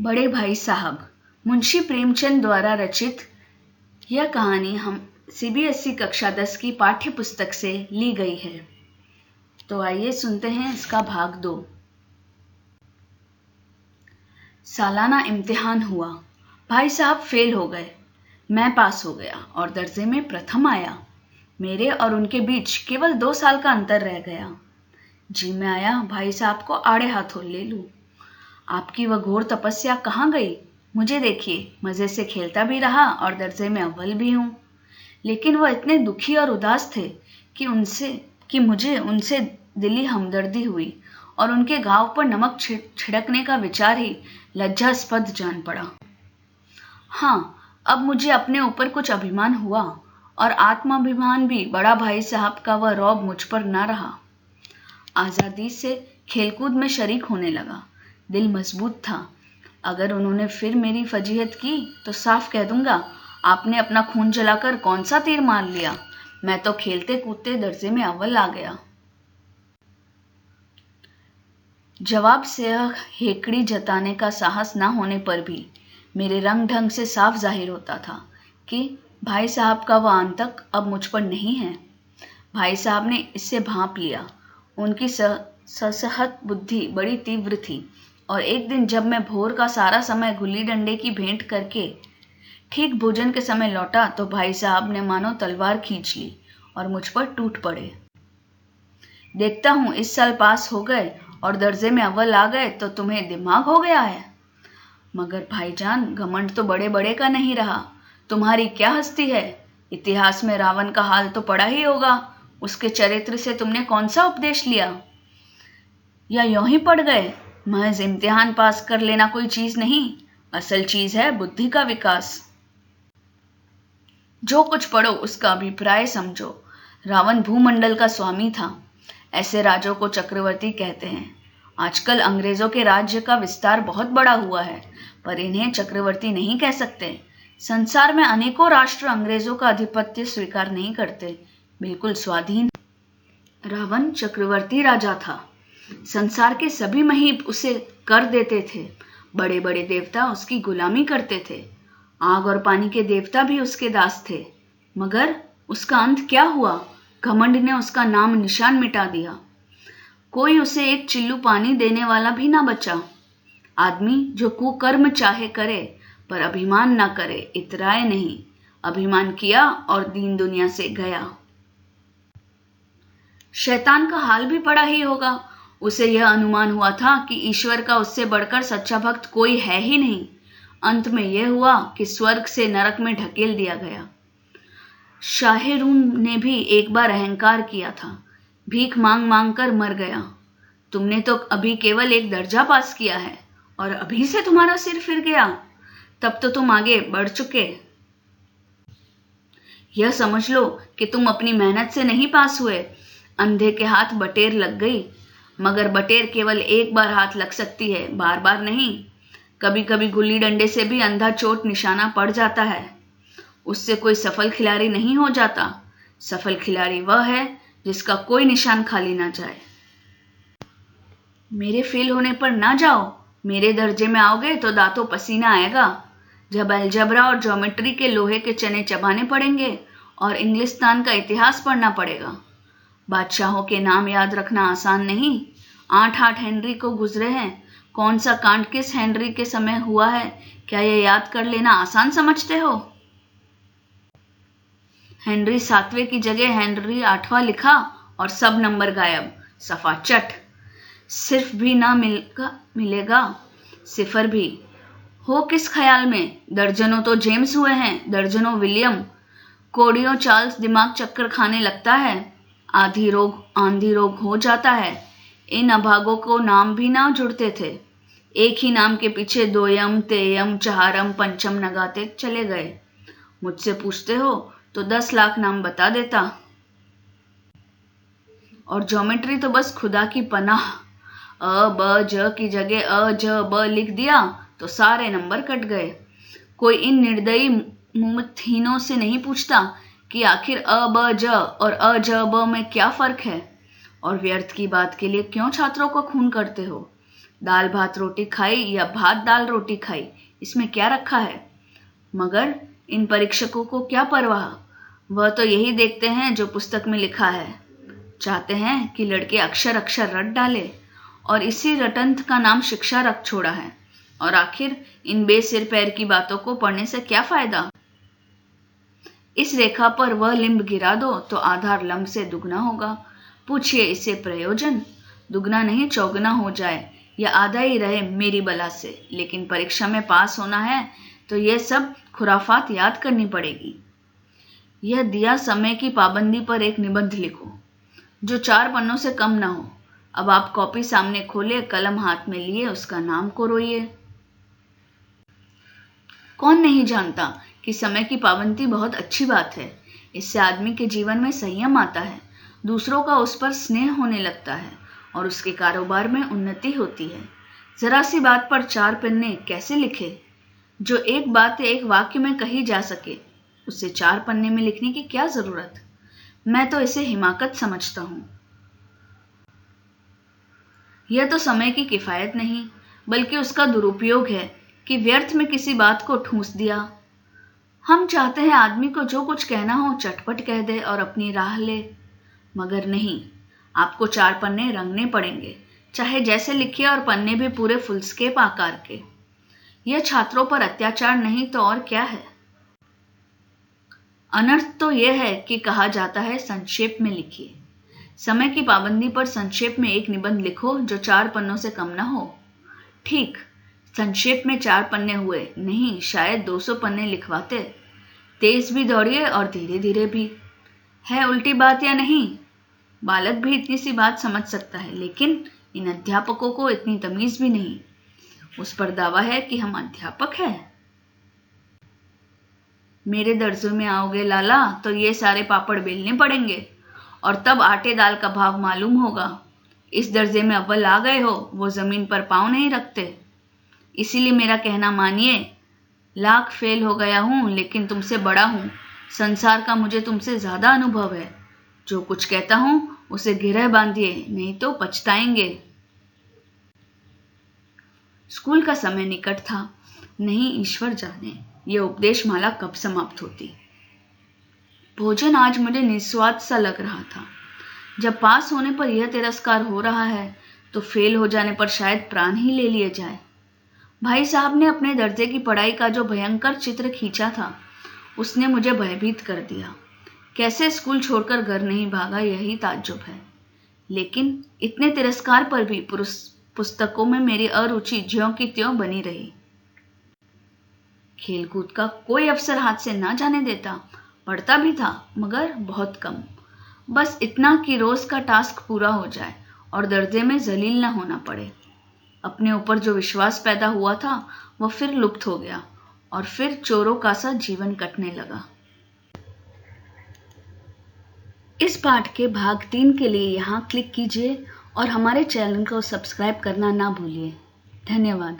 बड़े भाई साहब, मुंशी प्रेमचंद द्वारा रचित यह कहानी हम सीबीएसई कक्षा 10 की पाठ्य पुस्तक से ली गई है। तो आइए सुनते हैं इसका भाग 2। सालाना इम्तिहान हुआ। भाई साहब फेल हो गए, मैं पास हो गया और दर्जे में प्रथम आया। मेरे और उनके बीच केवल 2 साल का अंतर रह गया। जी मैं आया भाई साहब को आड़े हाथों ले लूं। आपकी वह घोर तपस्या कहाँ गई? मुझे देखिए, मज़े से खेलता भी रहा और दर्जे में अव्वल भी हूँ। लेकिन वह इतने दुखी और उदास थे कि मुझे उनसे दिली हमदर्दी हुई और उनके घाव पर नमक छिड़कने का विचार ही लज्जास्पद जान पड़ा। हाँ, अब मुझे अपने ऊपर कुछ अभिमान हुआ और आत्माभिमान भी। बड़ा भाई साहब का वह रौब मुझ पर न रहा। आज़ादी से खेलकूद में शरीक होने लगा। दिल मजबूत था। अगर उन्होंने फिर मेरी फजीहत की तो साफ कह दूंगा, आपने अपना खून जलाकर कौन सा तीर मार लिया। मैं तो खेलते कूदते दर्जे में अव्वल आ गया। जवाब से यह हेकड़ी जताने का साहस न होने पर भी मेरे रंग ढंग से साफ जाहिर होता था कि भाई साहब का वह आंतक अब मुझ पर नहीं है। भाई साहब ने इससे भांप लिया। उनकी ससहत बुद्धि बड़ी तीव्र थी और एक दिन जब मैं भोर का सारा समय गुल्ली डंडे की भेंट करके ठीक भोजन के समय लौटा तो भाई साहब ने मानो तलवार खींच ली और मुझ पर टूट पड़े। देखता हूँ इस साल पास हो गए और दर्जे में अव्वल आ गए तो तुम्हें दिमाग हो गया है। मगर भाईजान, घमंड तो बड़े बड़े का नहीं रहा। तुम्हारी क्या हस्ती है। इतिहास में रावण का हाल तो पढ़ा ही होगा। उसके चरित्र से तुमने कौन सा उपदेश लिया, या यूं ही पढ़ गए? महज इम्तिहान पास कर लेना कोई चीज नहीं, असल चीज है बुद्धि का विकास। जो कुछ पढ़ो उसका अभिप्राय समझो। रावण भूमंडल का स्वामी था। ऐसे राजों को चक्रवर्ती कहते हैं। आजकल अंग्रेजों के राज्य का विस्तार बहुत बड़ा हुआ है, पर इन्हें चक्रवर्ती नहीं कह सकते। संसार में अनेकों राष्ट्र अंग्रेजों का आधिपत्य स्वीकार नहीं करते, बिल्कुल स्वाधीन। रावण चक्रवर्ती राजा था। संसार के सभी महीप उसे कर देते थे। बड़े बड़े देवता उसकी गुलामी करते थे। आग और पानी के देवता भी उसके दास थे। मगर उसका अंत क्या हुआ? घमंड ने उसका नाम निशान मिटा दिया। कोई उसे एक चिल्लू पानी देने वाला भी ना बचा। आदमी जो कुकर्म चाहे करे पर अभिमान ना करे, इतराए नहीं। अभिमान किया और दीन दुनिया से गया। शैतान का हाल भी पड़ा ही होगा। उसे यह अनुमान हुआ था कि ईश्वर का उससे बढ़कर सच्चा भक्त कोई है ही नहीं। अंत में यह हुआ कि स्वर्ग से नरक में ढकेल दिया गया। शाहिरूम ने भी एक बार अहंकार किया था, भीख मांग मांग कर मर गया। तुमने तो अभी केवल एक दर्जा पास किया है और अभी से तुम्हारा सिर फिर गया। तब तो तुम आगे बढ़ चुके। यह समझ लो कि तुम अपनी मेहनत से नहीं पास हुए। अंधे के हाथ बटेर लग गई। मगर बटेर केवल एक बार हाथ लग सकती है, बार बार नहीं। कभी कभी गुल्ली डंडे से भी अंधा चोट निशाना पड़ जाता है। उससे कोई सफल खिलाड़ी नहीं हो जाता। सफल खिलाड़ी वह है जिसका कोई निशान खाली ना जाए। मेरे फेल होने पर ना जाओ। मेरे दर्जे में आओगे तो दांतों पसीना आएगा। जब अलजबरा और ज्योमेट्री के लोहे के चने चबाने पड़ेंगे और इंग्लिस्तान का इतिहास पढ़ना पड़ेगा। बादशाहों के नाम याद रखना आसान नहीं। 8 हेनरी को गुजरे हैं। कौन सा कांड किस हेनरी के समय हुआ है, क्या यह याद कर लेना आसान समझते हो? हेनरी 7वें की जगह हेनरी 8वां लिखा और सब नंबर गायब। सफा चट। सिर्फ भी ना मिलेगा, सिफर भी। हो किस ख्याल में? दर्जनों तो जेम्स हुए हैं, दर्जनों विलियम। कोड़ियों चार्ल्स दिमाग चक्कर खाने लगता है। आंधी रोग हो जाता है। इन अभागों को नाम भी ना जुड़ते थे। एक ही नाम के पीछे 2यम, 3यम, 4यम, 5यम लगाते चले गए। मुझसे पूछते हो तो 10 लाख नाम बता देता। और ज्योमेट्री तो बस खुदा की पनाह। अ ब ज की जगह अ ज ब लिख दिया तो सारे नंबर कट गए। कोई इन निर्दयी मुमतहीनों से नहीं पूछता कि आखिर अ ब ज और अ ज ब में क्या फर्क है, और व्यर्थ की बात के लिए क्यों छात्रों को खून करते हो? दाल भात रोटी खाई या भात दाल रोटी खाई, इसमें क्या रखा है? मगर इन परीक्षकों को क्या परवाह, वह तो यही देखते हैं जो पुस्तक में लिखा है। चाहते हैं कि लड़के अक्षर अक्षर रट डाले, और इसी रटंत का नाम शिक्षा रख छोड़ा है। और आखिर इन बेसिर पैर की बातों को पढ़ने से क्या फायदा? इस रेखा पर वह लिंब गिरा दो तो आधार लंब से दुगना होगा। पूछिए इससे प्रयोजन? दुगना नहीं चौगुना हो जाए या आधा ही रहे मेरी बला से, लेकिन परीक्षा में पास होना है तो यह सब खुराफात याद करनी पड़ेगी। यह दिया समय की पाबंदी पर एक निबंध लिखो जो 4 पन्नों से कम ना हो। अब आप कॉपी सामने खोले, कलम हाथ में लिए, उसका नाम को रोइए। कौन नहीं जानता कि समय की पाबंदी बहुत अच्छी बात है। इससे आदमी के जीवन में संयम आता है, दूसरों का उस पर स्नेह होने लगता है और उसके कारोबार में उन्नति होती है। जरा सी बात पर 4 पन्ने कैसे लिखे? जो एक बात एक वाक्य में कही जा सके उसे 4 पन्ने में लिखने की क्या जरूरत? मैं तो इसे हिमाकत समझता हूं। यह तो समय की किफायत नहीं बल्कि उसका दुरुपयोग है कि व्यर्थ में किसी बात को ठूंस दिया। हम चाहते हैं आदमी को जो कुछ कहना हो चटपट कह दे और अपनी राह ले, मगर नहीं, आपको 4 पन्ने रंगने पड़ेंगे, चाहे जैसे लिखिए, और पन्ने भी पूरे फुलस्केप आकार के। यह छात्रों पर अत्याचार नहीं तो और क्या है? अनर्थ तो यह है कि कहा जाता है संक्षेप में लिखिए। समय की पाबंदी पर संक्षेप में एक निबंध लिखो जो 4 पन्नों से कम ना हो। ठीक, संक्षेप में 4 पन्ने हुए, नहीं शायद 200 पन्ने लिखवाते। तेज भी दौड़िए और धीरे धीरे भी। है उल्टी बात या नहीं? बालक भी इतनी सी बात समझ सकता है, लेकिन इन अध्यापकों को इतनी तमीज भी नहीं। उस पर दावा है कि हम अध्यापक हैं। मेरे दर्जों में आओगे लाला तो ये सारे पापड़ बेलने पड़ेंगे और तब आटे दाल का भाव मालूम होगा। इस दर्जे में अव्वल आ गए हो, वो जमीन पर पाँव नहीं रखते। इसीलिए मेरा कहना मानिए, लाख फेल हो गया हूं लेकिन तुमसे बड़ा हूं। संसार का मुझे तुमसे ज्यादा अनुभव है। जो कुछ कहता हूं उसे गिरह बांधिए, नहीं तो पछताएंगे। स्कूल का समय निकट था। नहीं ईश्वर जाने यह उपदेश माला कब समाप्त होती। भोजन आज मुझे निस्वाद सा लग रहा था। जब पास होने पर यह तिरस्कार हो रहा है तो फेल हो जाने पर शायद प्राण ही ले लिए जाए। भाई साहब ने अपने दर्जे की पढ़ाई का जो भयंकर चित्र खींचा था उसने मुझे भयभीत कर दिया। कैसे स्कूल छोड़कर घर नहीं भागा, यही ताज्जुब है। लेकिन इतने तिरस्कार पर भी पुस्तकों में मेरी अरुचि ज्यों की त्यों बनी रही। खेलकूद का कोई अवसर हाथ से ना जाने देता। पढ़ता भी था मगर बहुत कम, बस इतना कि रोज का टास्क पूरा हो जाए और दर्जे में जलील न होना पड़े। अपने ऊपर जो विश्वास पैदा हुआ था वह फिर लुप्त हो गया और फिर चोरों का सा जीवन कटने लगा। इस पाठ के भाग 3 के लिए यहाँ क्लिक कीजिए और हमारे चैनल को सब्सक्राइब करना ना भूलिए। धन्यवाद।